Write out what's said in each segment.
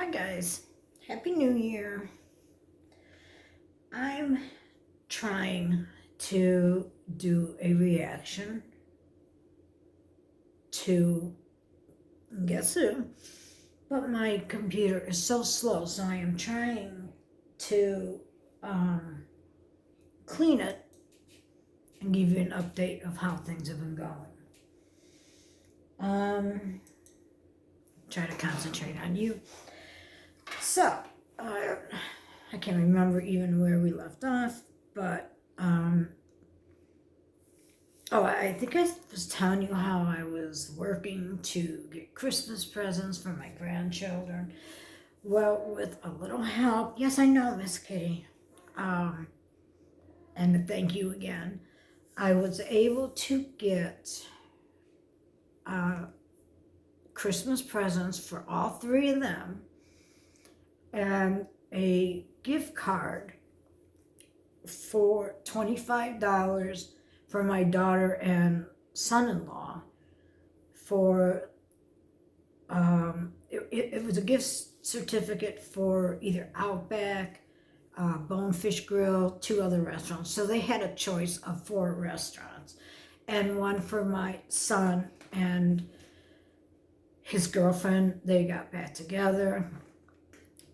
Hi guys, Happy New Year. I'm trying to do a reaction to guess who, but my computer is so slow, so I am trying to clean it and give you an update of how things have been going. Try to concentrate on you. So, I can't remember even where we left off, but I think I was telling you how I was working to get Christmas presents for my grandchildren. Well, with a little help, yes, I know, Miss Kitty, and thank you again, I was able to get Christmas presents for all three of them and a gift card for $25 for my daughter and son-in-law for it was a gift certificate for either Outback, Bonefish Grill, two other restaurants. So they had a choice of 4 restaurants, and one for my son and his girlfriend. They got back together,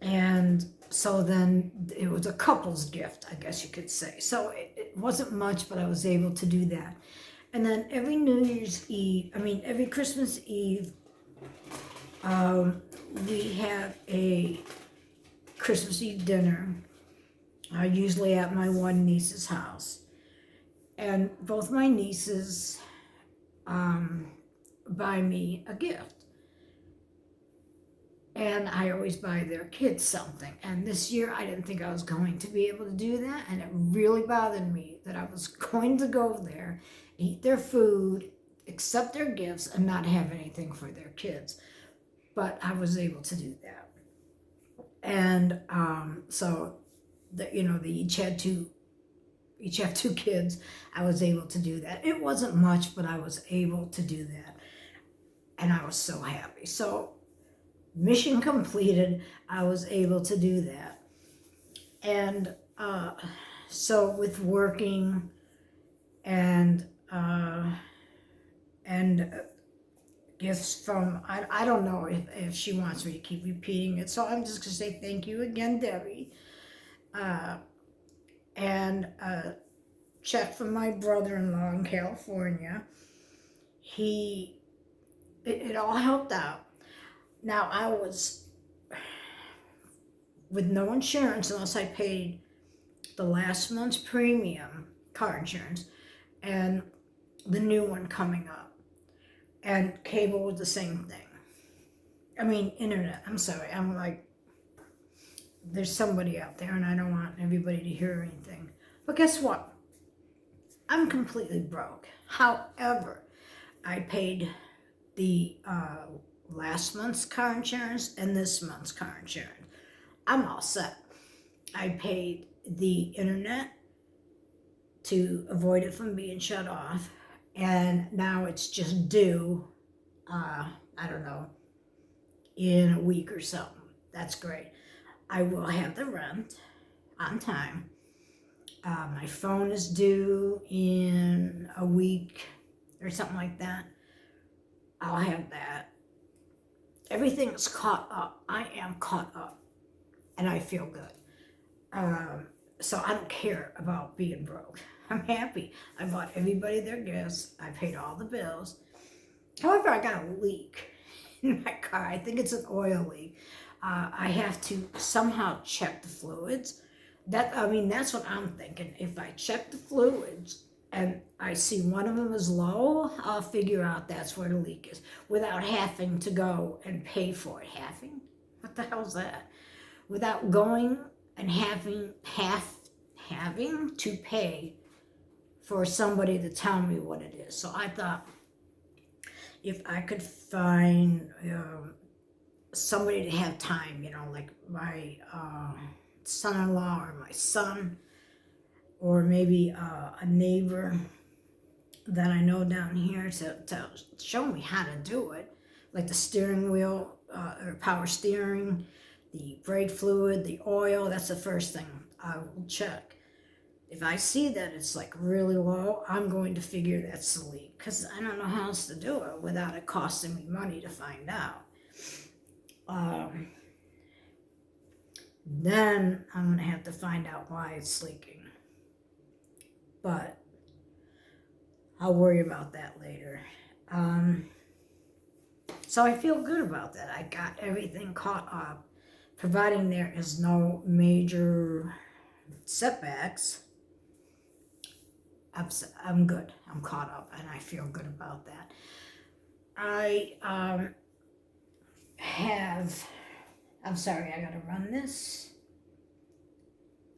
and so then it was a couple's gift, I guess you could say. So it wasn't much, but I was able to do that. And then every every Christmas Eve, we have a Christmas Eve dinner, usually at my one niece's house. And both my nieces buy me a gift. And I always buy their kids something. And this year I didn't think I was going to be able to do that. And it really bothered me that I was going to go there, eat their food, accept their gifts, and not have anything for their kids. But I was able to do that. And so, they each have 2 kids. I was able to do that. It wasn't much, but I was able to do that. And I was so happy. So, mission completed. I was able to do that. And so with working and gifts from, I don't know if she wants me to keep repeating it, so I'm just going to say thank you again, Debbie. And a check from my brother-in-law in California. It all helped out. Now, I was with no insurance unless I paid the last month's premium, car insurance, and the new one coming up. And cable was the same thing. I mean, internet, I'm sorry. I'm like, there's somebody out there and I don't want everybody to hear anything. But guess what? I'm completely broke. However, I paid the last month's car insurance and this month's car insurance. I'm all set. I paid the internet to avoid it from being shut off, and now it's just due, I don't know, in a week or something. That's great. I will have the rent on time. My phone is due in a week or something like that. I'll have that. Everything is caught up. I am caught up, and I feel good. So I don't care about being broke. I'm happy. I bought everybody their gifts. I paid all the bills. However, I got a leak in my car. I think it's an oil leak. I have to somehow check the fluids. That's what I'm thinking. If I check the fluids and I see one of them is low, I'll figure out that's where the leak is without having to go and pay for it. Having? What the hell's that? Without going and having to pay for somebody to tell me what it is. So I thought if I could find somebody to have time, like my son-in-law or my son, or maybe a neighbor that I know down here to show me how to do it, like the steering wheel or power steering, the brake fluid, the oil, that's the first thing I will check. If I see that it's like really low, I'm going to figure that's the leak, because I don't know how else to do it without it costing me money to find out. Then I'm going to have to find out why it's leaking. But I'll worry about that later. So I feel good about that. I got everything caught up, providing there is no major setbacks. I'm good. I'm caught up, and I feel good about that. I I'm sorry, I gotta run this.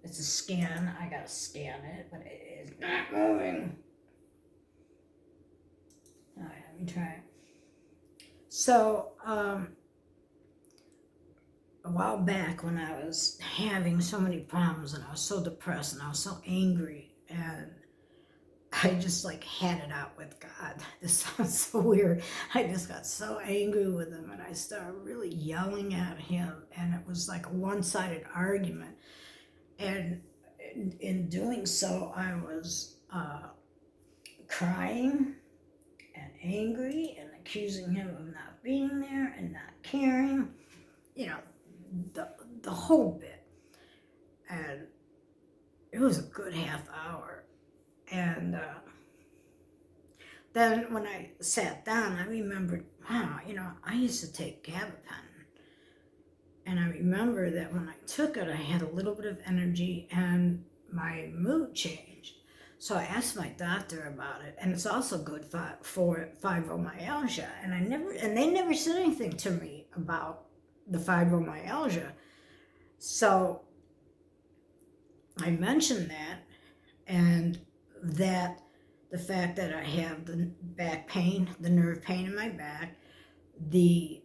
It's a scan. I gotta scan it, but it is not moving. All right, let me try it. So, a while back when I was having so many problems and I was so depressed and I was so angry and I just like had it out with God. This sounds so weird. I just got so angry with him and I started really yelling at him, and it was like a one-sided argument. And in doing so, I was crying and angry and accusing him of not being there and not caring, you know, the whole bit. And it was a good half hour. And then when I sat down, I remembered, wow, I used to take gabapentin. And I remember that when I took it, I had a little bit of energy and my mood changed. So I asked my doctor about it, and it's also good for fibromyalgia. And they never said anything to me about the fibromyalgia. So I mentioned that, and that the fact that I have the back pain, the nerve pain in my back, the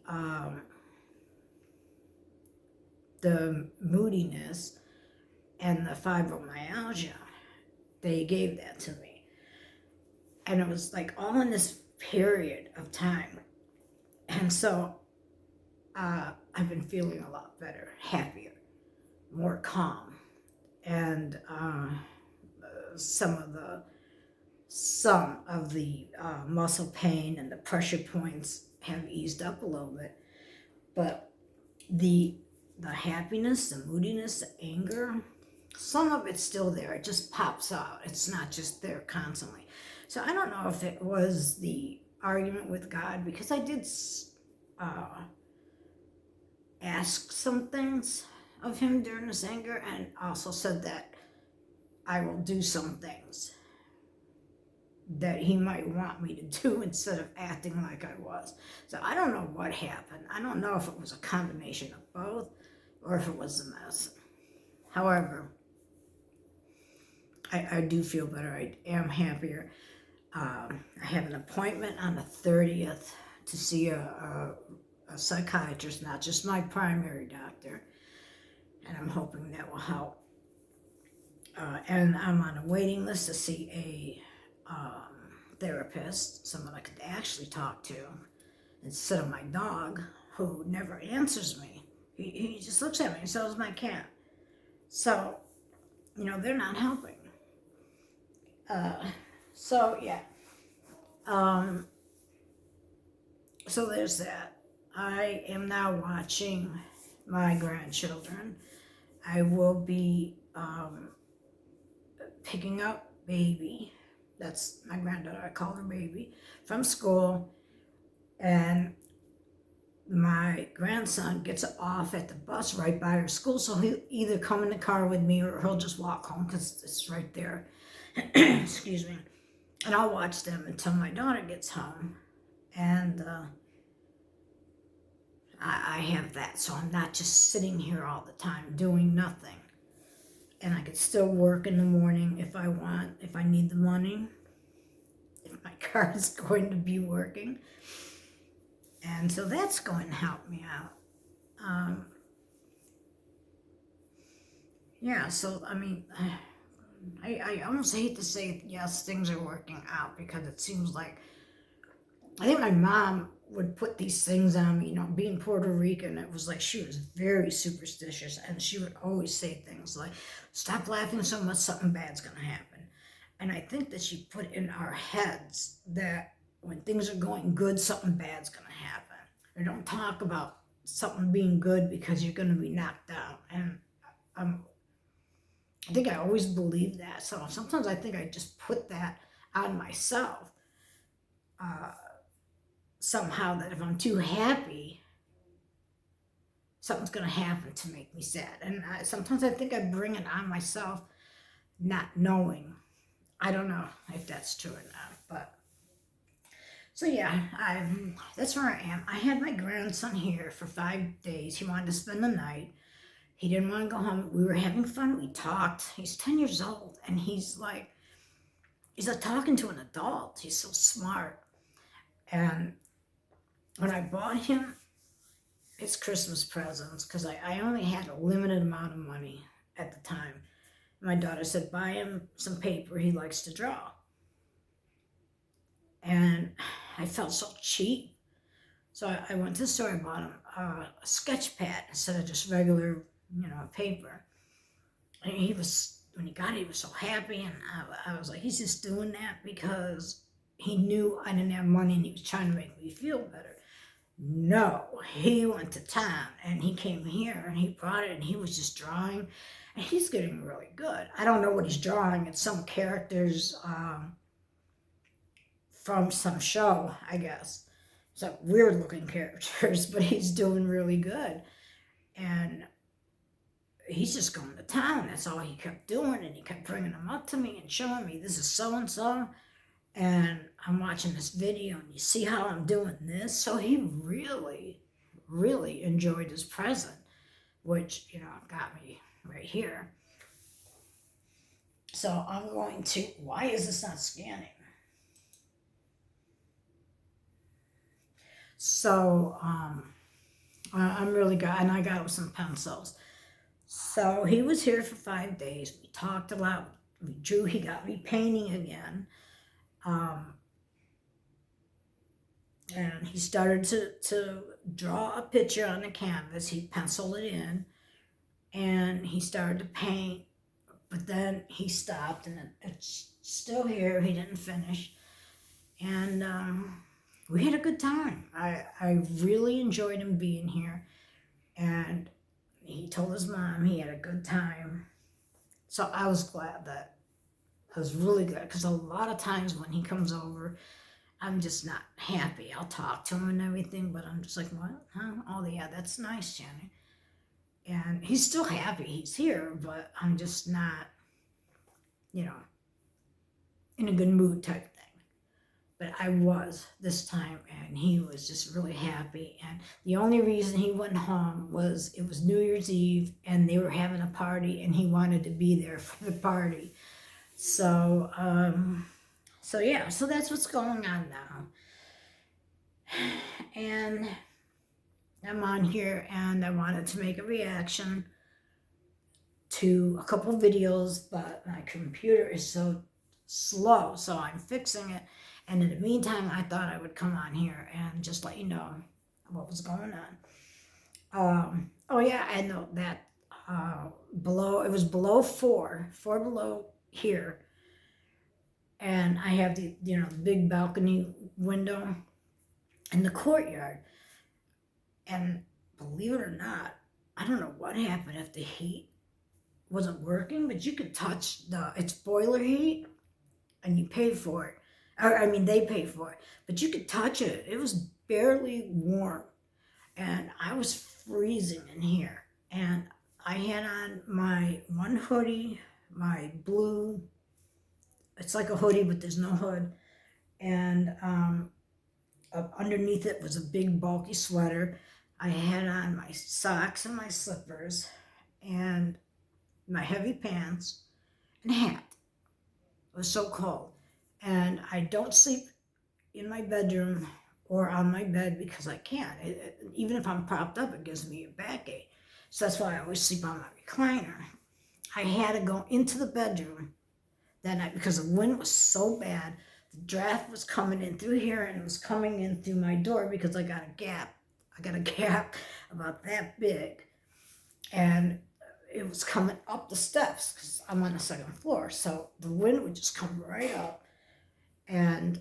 moodiness, and the fibromyalgia, they gave that to me. And it was like all in this period of time. And so I've been feeling a lot better, happier, more calm. And some of the muscle pain and the pressure points have eased up a little bit. But the happiness, the moodiness, the anger, some of it's still there. It just pops out. It's not just there constantly. So I don't know if it was the argument with God, because I did ask some things of him during this anger, and also said that I will do some things that he might want me to do instead of acting like I was. So I don't know what happened. I don't know if it was a combination of both or if it was a mess. However, I do feel better. I am happier. I have an appointment on the 30th to see a psychiatrist, not just my primary doctor, and I'm hoping that will help. And I'm on a waiting list to see a therapist, someone I could actually talk to, instead of my dog, who never answers me. He just looks at me, and so does my cat. So, they're not helping. So there's that. I am now watching my grandchildren. I will be picking up Baby, that's my granddaughter, I call her Baby, from school, and my grandson gets off at the bus right by her school, so he'll either come in the car with me or he'll just walk home because it's right there. Excuse me. And I'll watch them until my daughter gets home. And I have that, so I'm not just sitting here all the time doing nothing. And I can still work in the morning if I want, if I need the money, if my car is going to be working. And so that's going to help me out. So I mean, I almost hate to say yes, things are working out, because it seems like, I think my mom would put these things on me, being Puerto Rican, it was like she was very superstitious, and she would always say things like, stop laughing so much, something bad's gonna happen. And I think that she put in our heads that when things are going good, something bad's gonna happen. Or don't talk about something being good because you're gonna be knocked down. And I think I always believed that. So sometimes I think I just put that on myself. Somehow that if I'm too happy, something's going to happen to make me sad. And sometimes I think I bring it on myself, not knowing. I don't know if that's true or not. But so yeah, that's where I am. I had my grandson here for 5 days. He wanted to spend the night. He didn't want to go home. We were having fun. We talked. He's 10 years old, and he's like talking to an adult. He's so smart. And when I bought him his Christmas presents, because I only had a limited amount of money at the time, my daughter said, buy him some paper. He likes to draw. And I felt so cheap. So I went to the store and bought him a sketch pad instead of just regular, paper. And when he got it, he was so happy. And I was like, he's just doing that because he knew I didn't have money and he was trying to make me feel better. No, he went to town and he came here and he brought it and he was just drawing. And he's getting really good. I don't know what he's drawing. It's some characters from some show, I guess. Some weird looking characters, but he's doing really good. And he's just going to town. That's all he kept doing. And he kept bringing them up to me and showing me, this is so-and-so. And I'm watching this video and you see how I'm doing this. So he really, really enjoyed his present, which, got me right here. So I'm going to, why is this not scanning? So I'm really good, and I got him some pencils. So he was here for 5 days. We talked a lot. We drew. He got me painting again. And he started to draw a picture on the canvas. He penciled it in, and he started to paint, but then he stopped, and it's still here. He didn't finish. And we had a good time. I really enjoyed him being here, and he told his mom he had a good time. So I was glad that I was really good, because a lot of times when he comes over, I'm just not happy. I'll talk to him and everything, but I'm just like, what? Huh? Oh, yeah, that's nice, Jenny. And he's still happy he's here, but I'm just not, in a good mood type thing. But I was this time, and he was just really happy. And the only reason he went home was it was New Year's Eve, and they were having a party, and he wanted to be there for the party. So, yeah, so that's what's going on now. And I'm on here, and I wanted to make a reaction to a couple videos, but my computer is so slow, so I'm fixing it. And in the meantime, I thought I would come on here and just let you know what was going on. Oh yeah, I know that it was below 4 below here. And I have the big balcony window in the courtyard. And believe it or not, I don't know what happened if the heat wasn't working, but you could touch it's boiler heat, and you pay for it. They pay for it, but you could touch it. It was barely warm, and I was freezing in here. And I had on my one hoodie, my blue, it's like a hoodie, but there's no hood. And underneath it was a big bulky sweater. I had on my socks and my slippers and my heavy pants and a hat. It was so cold. And I don't sleep in my bedroom or on my bed because I can't. Even if I'm propped up, it gives me a backache. So that's why I always sleep on my recliner. I had to go into the bedroom that night because the wind was so bad the draft was coming in through here and it was coming in through my door because I got a gap. I got a gap about that big. And it was coming up the steps because I'm on the second floor. So the wind would just come right up. And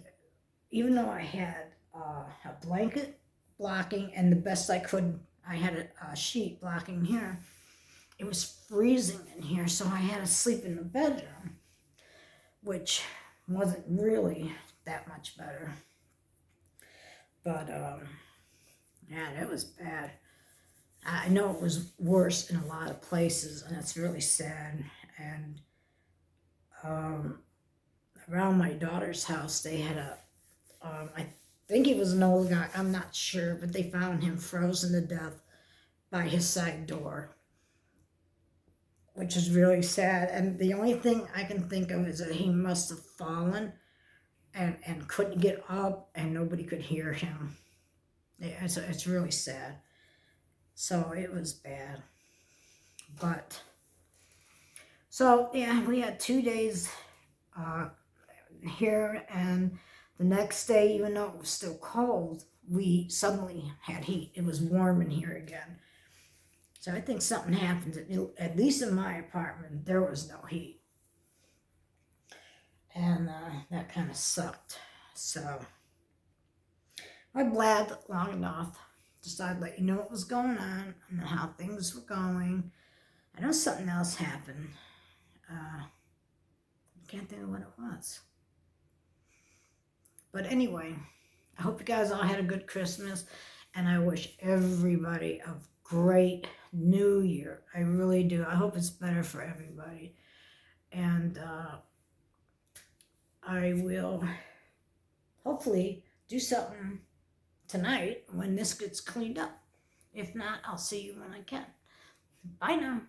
even though I had a blanket blocking and the best I could, I had a sheet blocking here, it was freezing in here. So I had to sleep in the bedroom, which wasn't really that much better. But yeah, that was bad. I know it was worse in a lot of places, and it's really sad. And around my daughter's house, they had I think he was an old guy, I'm not sure, but they found him frozen to death by his side door, which is really sad. And the only thing I can think of is that he must have fallen and couldn't get up, and nobody could hear him. Yeah, it's really sad. So it was bad. But, so yeah, we had 2 days here, and the next day, even though it was still cold, we suddenly had heat. It was warm in here again. So I think something happened. At least in my apartment, there was no heat. And that kind of sucked. So I blabbed long enough. Just I'd let you know what was going on and how things were going. I know something else happened. I can't think of what it was. But anyway, I hope you guys all had a good Christmas, and I wish everybody a great New Year. I really do. I hope it's better for everybody. And I will hopefully do something tonight when this gets cleaned up. If not, I'll see you when I can. Bye now.